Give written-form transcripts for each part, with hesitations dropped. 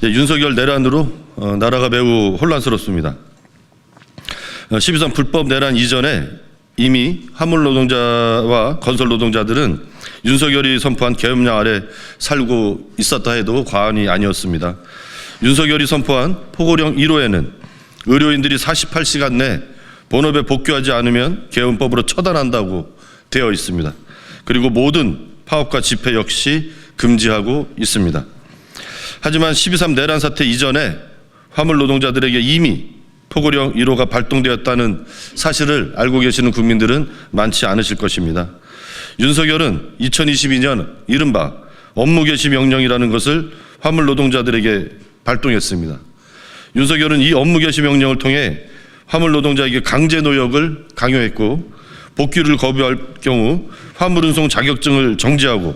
윤석열 내란으로 나라가 매우 혼란스럽습니다. 12.3 불법 내란 이전에 이미 화물 노동자와 건설 노동자들은 윤석열이 선포한 계엄령 아래 살고 있었다 해도 과언이 아니었습니다. 윤석열이 선포한 포고령 1호에는 의료인들이 48시간 내 본업에 복귀하지 않으면 계엄법으로 처단한다고 되어 있습니다. 그리고 모든 파업과 집회 역시 금지하고 있습니다. 하지만 12.3 내란 사태 이전에 화물 노동자들에게 이미 포고령 1호가 발동되었다는 사실을 알고 계시는 국민들은 많지 않으실 것입니다. 윤석열은 2022년 이른바 업무 개시 명령이라는 것을 화물 노동자들에게 발동했습니다. 윤석열은 이 업무 개시 명령을 통해 화물 노동자에게 강제 노역을 강요했고 복귀를 거부할 경우 화물 운송 자격증을 정지하고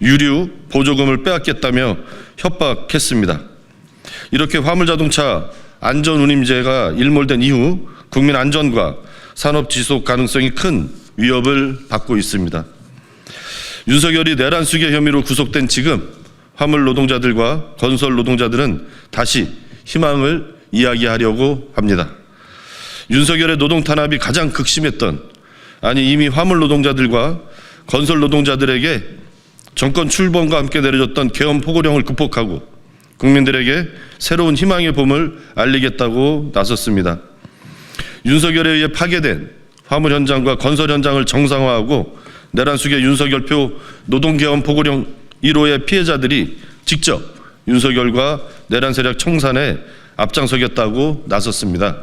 유류 보조금을 빼앗겠다며 협박했습니다. 이렇게 화물자동차 안전운임제가 일몰된 이후 국민 안전과 산업 지속 가능성이 큰 위협을 받고 있습니다. 윤석열이 내란 수괴 혐의로 구속된 지금 화물 노동자들과 건설 노동자들은 다시 희망을 이야기하려고 합니다. 윤석열의 노동 탄압이 가장 극심했던, 아니 이미 화물 노동자들과 건설 노동자들에게 정권 출범과 함께 내려졌던 계엄 포고령을 극복하고 국민들에게 새로운 희망의 봄을 알리겠다고 나섰습니다. 윤석열에 의해 파괴된 화물 현장과 건설 현장을 정상화하고 내란 수괴 윤석열표 노동계엄 포고령 1호의 피해자들이 직접 윤석열과 내란 세력 청산에 앞장서겠다고 나섰습니다.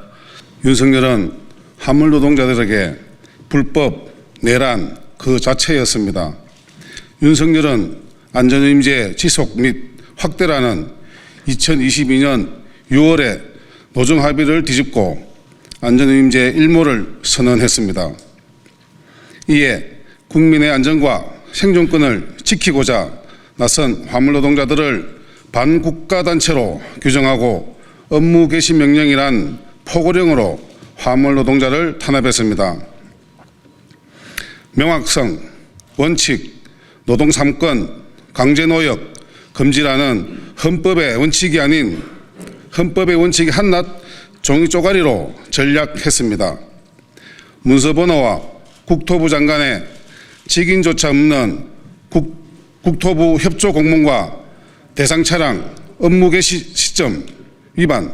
윤석열은 화물 노동자들에게 불법 내란 그 자체였습니다. 윤석열은 안전운임제 지속 및 확대라는 2022년 6월에 노정합의를 뒤집고 안전운임제 일몰을 선언했습니다. 이에 국민의 안전과 생존권을 지키고자 나선 화물 노동자들을 반국가단체로 규정하고 업무 개시 명령이란 포고령으로 화물 노동자를 탄압했습니다. 명확성, 원칙, 노동 3권, 강제노역, 금지라는 헌법의 원칙이 아닌 헌법의 원칙이 한낱 종이 쪼가리로 전략했습니다. 문서번호와 국토부 장관의 직인조차 없는 국토부 협조 공문과 대상 차량 업무 개시 시점 위반,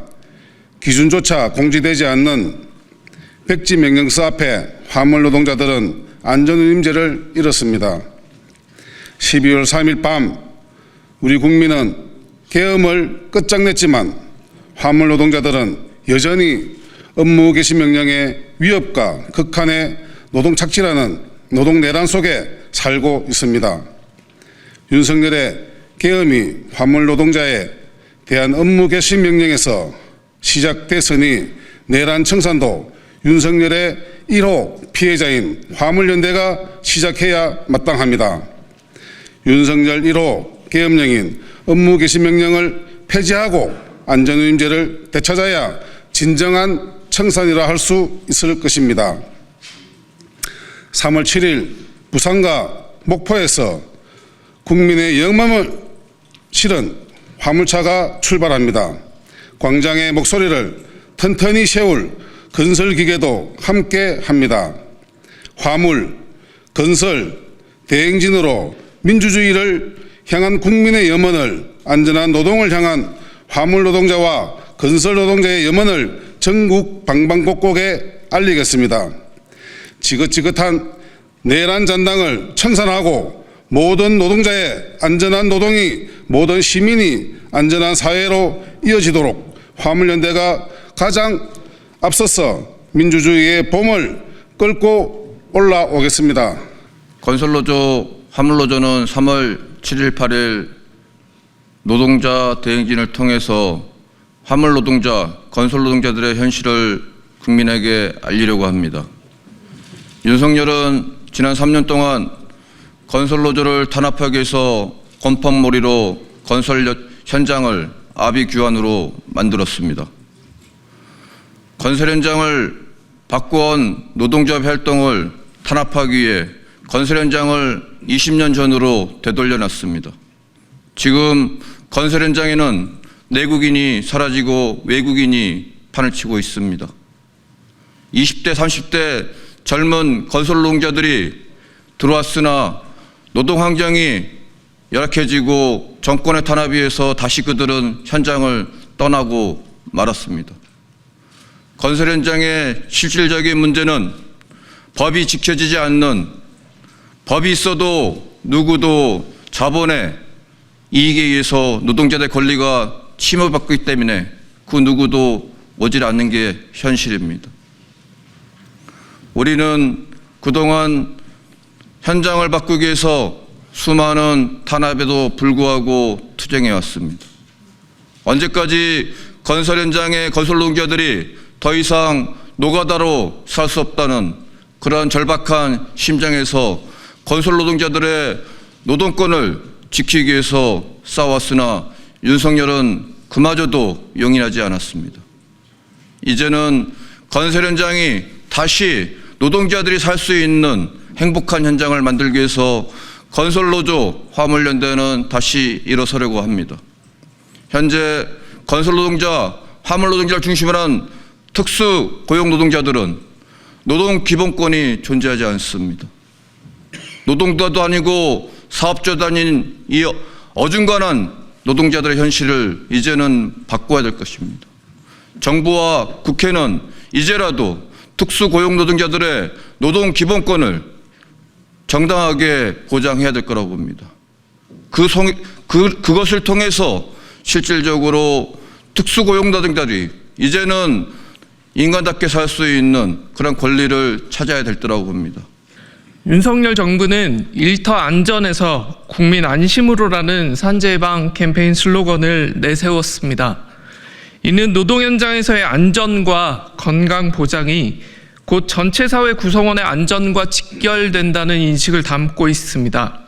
기준조차 공지되지 않는 백지 명령서 앞에 화물 노동자들은 안전운임제를 잃었습니다. 12월 3일 밤 우리 국민은 계엄을 끝장냈지만 화물 노동자들은 여전히 업무 개시 명령의 위협과 극한의 노동 착취라는 노동 내란 속에 살고 있습니다. 윤석열의 계엄이 화물 노동자에 대한 업무 개시 명령에서 시작됐으니 내란 청산도 윤석열의 1호 피해자인 화물연대가 시작해야 마땅합니다. 윤석열 1호 계엄령인 업무 개시 명령을 폐지하고 안전운임제를 되찾아야 진정한 청산이라 할 수 있을 것입니다. 3월 7일 부산과 목포에서 국민의 영망을 실은 화물차가 출발합니다. 광장의 목소리를 튼튼히 세울 건설기계도 함께 합니다. 화물, 건설, 대행진으로 민주주의를 향한 국민의 염원을, 안전한 노동을 향한 화물 노동자와 건설 노동자의 염원을 전국 방방곡곡에 알리겠습니다. 지긋지긋한 내란 잔당을 청산하고 모든 노동자의 안전한 노동이 모든 시민이 안전한 사회로 이어지도록 화물연대가 가장 앞서서 민주주의의 봄을 끌고 올라오겠습니다. 건설노조, 화물노조는 3월 7일, 8일 노동자 대행진을 통해서 화물노동자, 건설노동자들의 현실을 국민에게 알리려고 합니다. 윤석열은 지난 3년 동안 건설노조를 탄압하기 위해서 곰팡몰이로 건설 현장을 아비규환으로 만들었습니다. 건설 현장을 바꿔온 노동조합 활동을 탄압하기 위해 건설 현장을 20년 전으로 되돌려놨습니다. 지금 건설 현장에는 내국인이 사라지고 외국인이 판을 치고 있습니다. 20대, 30대 젊은 건설 노동자들이 들어왔으나 노동 환경이 열악해지고 정권의 탄압에 의해서 다시 그들은 현장을 떠나고 말았습니다. 건설 현장의 실질적인 문제는 법이 지켜지지 않는, 법이 있어도 누구도 자본의 이익에 의해서 노동자들의 권리가 침해받고 있기 때문에 그 누구도 오질 않는 게 현실입니다. 우리는 그동안 현장을 바꾸기 위해서 수많은 탄압에도 불구하고 투쟁해 왔습니다. 언제까지 건설 현장의 건설 노동자들이 더 이상 노가다로 살 수 없다는 그러한 절박한 심정에서 건설 노동자들의 노동권을 지키기 위해서 싸웠으나 윤석열은 그마저도 용인하지 않았습니다. 이제는 건설 현장이 다시 노동자들이 살 수 있는 행복한 현장을 만들기 위해서 건설노조, 화물연대는 다시 일어서려고 합니다. 현재 건설노동자, 화물노동자를 중심으로 한 특수고용노동자들은 노동기본권이 존재하지 않습니다. 노동자도 아니고 사업자도 아닌 이 어중간한 노동자들의 현실을 이제는 바꿔야 될 것입니다. 정부와 국회는 이제라도 특수고용노동자들의 노동기본권을 정당하게 보장해야 될 거라고 봅니다. 그것을 통해서 실질적으로 특수고용노동자들이 이제는 인간답게 살 수 있는 그런 권리를 찾아야 될 거라고 봅니다. 윤석열 정부는 일터 안전에서 국민 안심으로라는 산재예방 캠페인 슬로건을 내세웠습니다. 이는 노동 현장에서의 안전과 건강 보장이 곧 전체 사회 구성원의 안전과 직결된다는 인식을 담고 있습니다.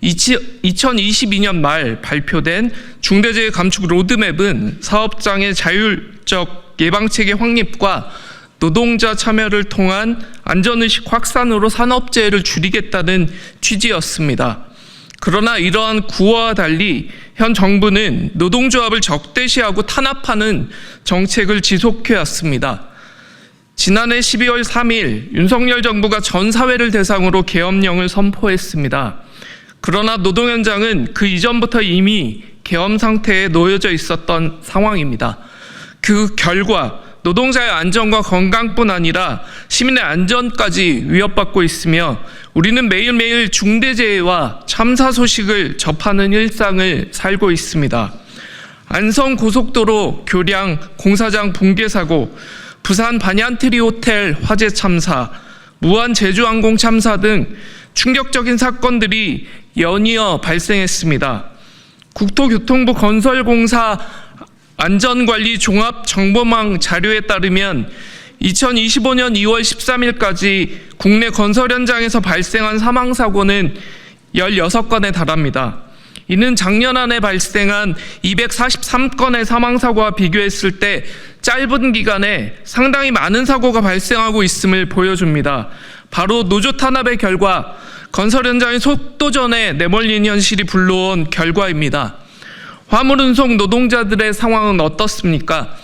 2022년 말 발표된 중대재해 감축 로드맵은 사업장의 자율적 예방체계 확립과 노동자 참여를 통한 안전의식 확산으로 산업재해를 줄이겠다는 취지였습니다. 그러나 이러한 구호와 달리 현 정부는 노동조합을 적대시하고 탄압하는 정책을 지속해왔습니다. 지난해 12월 3일 윤석열 정부가 전 사회를 대상으로 계엄령을 선포했습니다. 그러나 노동 현장은 그 이전부터 이미 계엄 상태에 놓여져 있었던 상황입니다. 그 결과 노동자의 안전과 건강뿐 아니라 시민의 안전까지 위협받고 있으며 우리는 매일매일 중대재해와 참사 소식을 접하는 일상을 살고 있습니다. 안성 고속도로 교량 공사장 붕괴 사고, 부산 반얀트리 호텔 화재 참사, 무한 제주항공 참사 등 충격적인 사건들이 연이어 발생했습니다. 국토교통부 건설공사 안전관리 종합정보망 자료에 따르면 2025년 2월 13일까지 국내 건설 현장에서 발생한 사망사고는 16건에 달합니다. 이는 작년 한 해 발생한 243건의 사망사고와 비교했을 때 짧은 기간에 상당히 많은 사고가 발생하고 있음을 보여줍니다. 바로 노조 탄압의 결과, 건설 현장의 속도전에 내몰린 현실이 불러온 결과입니다. 화물운송 노동자들의 상황은 어떻습니까?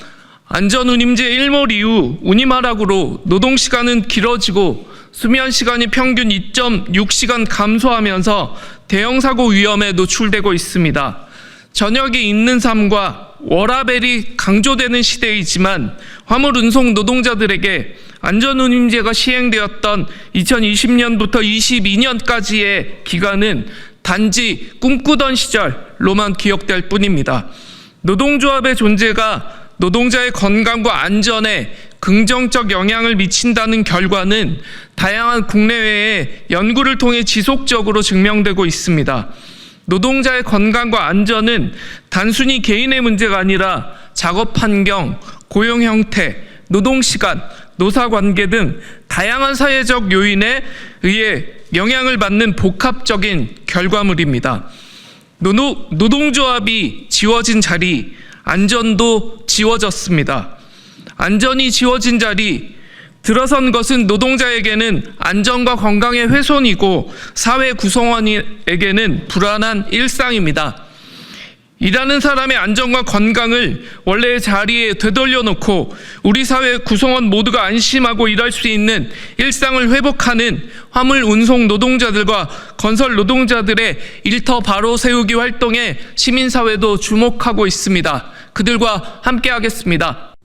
안전운임제 일몰 이후 운임하락으로 노동시간은 길어지고 수면시간이 평균 2.6시간 감소하면서 대형사고 위험에 노출되고 있습니다. 저녁이 있는 삶과 워라밸이 강조되는 시대이지만 화물운송 노동자들에게 안전운임제가 시행되었던 2020년부터 22년까지의 기간은 단지 꿈꾸던 시절로만 기억될 뿐입니다. 노동조합의 존재가 노동자의 건강과 안전에 긍정적 영향을 미친다는 결과는 다양한 국내외의 연구를 통해 지속적으로 증명되고 있습니다. 노동자의 건강과 안전은 단순히 개인의 문제가 아니라 작업 환경, 고용 형태, 노동 시간, 노사 관계 등 다양한 사회적 요인에 의해 영향을 받는 복합적인 결과물입니다. 노동조합이 지워진 자리, 안전도 지워졌습니다. 안전이 지워진 자리, 들어선 것은 노동자에게는 안전과 건강의 훼손이고 사회 구성원에게는 불안한 일상입니다. 일하는 사람의 안전과 건강을 원래의 자리에 되돌려 놓고 우리 사회 구성원 모두가 안심하고 일할 수 있는 일상을 회복하는 화물 운송 노동자들과 건설 노동자들의 일터 바로 세우기 활동에 시민사회도 주목하고 있습니다. 그들과 함께하겠습니다.